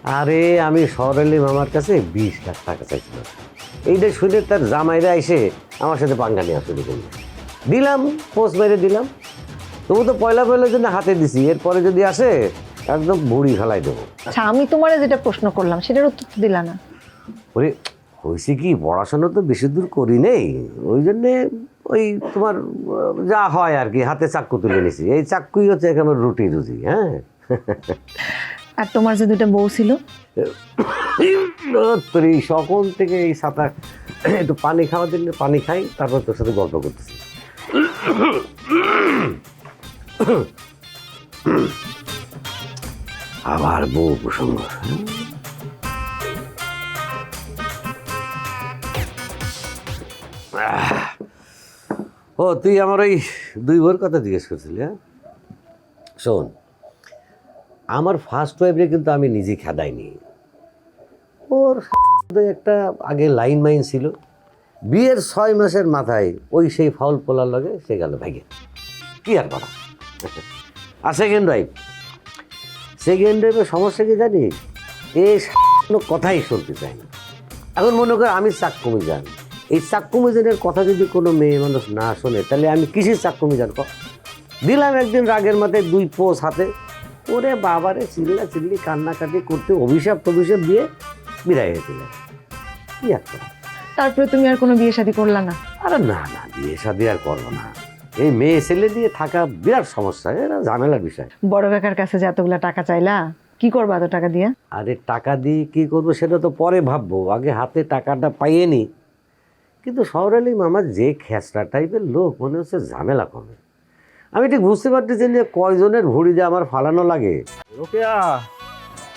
আরে আমি সরলি মামার কাছে 20 লাখ টাকা চাইছিলাম। এইটা শুনে তার জামাইরা এসে আমার সাথে পাঙ্গা নেওয়া শুরু করলো। দিলাম, পোস্ট মেরে দিলাম। তবু তো পয়লা পয়লার জন্য হাতে দিছি, এরপরে যদি আসে একদম ভুড়ি ফেলাই দেবো। আচ্ছা, আমি তোমারে যেটা প্রশ্ন করলাম সেটার উত্তর তো দিলা না। ওরে হয়েছে কি, পড়াশোনা তো বেশি দূর করি নেই, ওই জন্যে ওই তোমার যা হয় আর কি, হাতে চাক্কু তুলে নিছি। এই চাক্কুই হচ্ছে একেবারে রুটি রুজি। হ্যাঁ, আর তোমার যে দুটো বউ ছিল? তোর এই সকল থেকে এই সাঁতার একটু পানি খাওয়ার জন্য পানি খাই, তারপর তোর সাথে গল্প করতেছি। আবার বউ প্রসঙ্গ। ও তুই আমার ওই 2 বউয়ের কথা জিজ্ঞেস করছিলি? হ্যাঁ শোন, আমার ফার্স্ট ওয়াইফে কিন্তু আমি নিজে খেদাইনি। ওর একটা আগে লাইন মাইন ছিল, বিয়ের 6 মাসের মাথায় ওই সেই ফাউল পোলার লগে সে গেল ভাগে। কি আর করা। আর সেকেন্ড ওয়াইফের সমস্যা কি জানিস? কোনো কথাই শুনতে চাই না। এখন মনে কর আমি চাক্কু মিজান, এই চাক্কু মিজানের কথা যদি কোনো মেয়ে মানুষ না শোনে, তাহলে আমি কিসের চাক্কু মিজান? দিলাম একদিন রাগের মাথায় 2 পোষ হাতে, ওরে বাবারে চিল্লা চিল্লি কান্নাকাটি করতে অভিশাপ টভিশাপ দিয়ে বিদায় হয়েছিলেন। কি আর করা। তারপরে তুমি আর কোনো বিয়ে শাদী করলা না? আরে না না, বিয়ে শাদী আর করবো না। এই মেয়ে ছেলে দিয়ে থাকা বিরাট সমস্যা, এরা ঝামেলার বিষয়। বড় কাকার কাছে যে এতগুলা টাকা চাইলা, কি করবা এত টাকা দিয়ে? আরে টাকা দিয়ে কি করবো সেটা তো পরে ভাববো, আগে হাতে টাকাটা পাইয়ে নি। কিন্তু শহরালি মামা যে খেসরা টাইপের লোক, মনে হচ্ছে ঝামেলা করবে। আমি ঠিক বুঝতে পারতেছি যে কয়জনের ভুড়ি যে আমার ফালানো লাগে।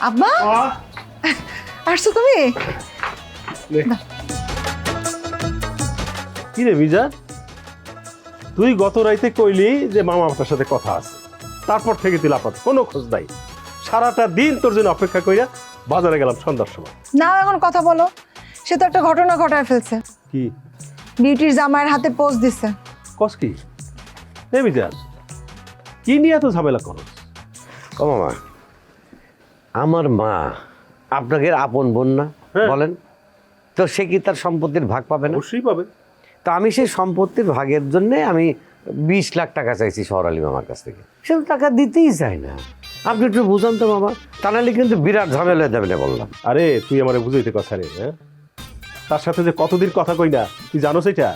আব্বা আসছো তুমি? কি রে বিজা, তুই গত রাইতে কইলি যে মামা আপনার সাথে কথা আছে, তারপর থেকে তুই লাপাত কোনো খোঁজ নাই। সারাটা দিন তোর জন্য অপেক্ষা কইরা বাজারে গেলাম সন্ধ্যার সময়। না এখন কথা বলো, সে তো একটা ঘটনা ঘটায় ফেলছে। কি? বিউটির জামাইয়ের হাতে পোস্ট দিছে। কস কি? এ বিজা, কি নিয়ে এত ঝামেলা করো? ও মামা, আমার মা আপনাকে আপন বোন না? হ্যাঁ। বলেন তো, সে কি তার সম্পত্তির ভাগ পাবে না? অবশ্যই পাবে। তো আমি সেই সম্পত্তির ভাগের জন্যে আমি 20 লাখ টাকা চাইছি শহরালি মামার কাছ থেকে। সে তো টাকা দিতেই চায় না। আপনি একটু বুঝান তো মামা, তা নাহলে কিন্তু বিরাট ঝামেলা হয়ে যাবে না বললাম। আরে তুই আমারে বুঝাইতে কথা রে। হ্যাঁ, তার সাথে যে কতদিন কথা কই না, তুই জানোস এটা?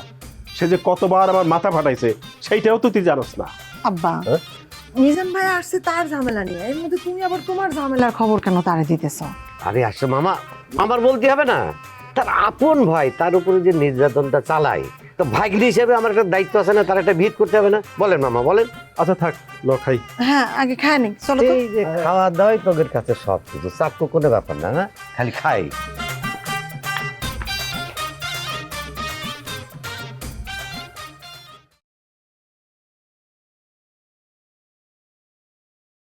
সে যে কতবার আমার মাথা ফাটাইছে সেইটাও তো তুই জানোস না। আব্বা, হ্যাঁ? মিজান ভাই আসছে তার ঝামেলা নিয়ে, এর মধ্যে তুমি আবার তোমার ঝামেলার খবর কেন তারে দিতেছো? আরে আসলে মামা, আমার বলতে হবে না? তার আপন ভাই, তার উপরে যে নির্যাতনটা চালায়, তো ভাগ্নি হিসেবে আমার একটা দায়িত্ব আছে না? তার একটা ভিত করতে হবে না? বলেন মামা, বলেন। আচ্ছা থাক, ল খাই। হ্যাঁ আগে খায় নি, চলো তো। এই যে খাওয়া দাওয়াই তোদের কাছে সব কিছু, চাক্কু কোনো ব্যাপার না, হ্যাঁ খালি খাই।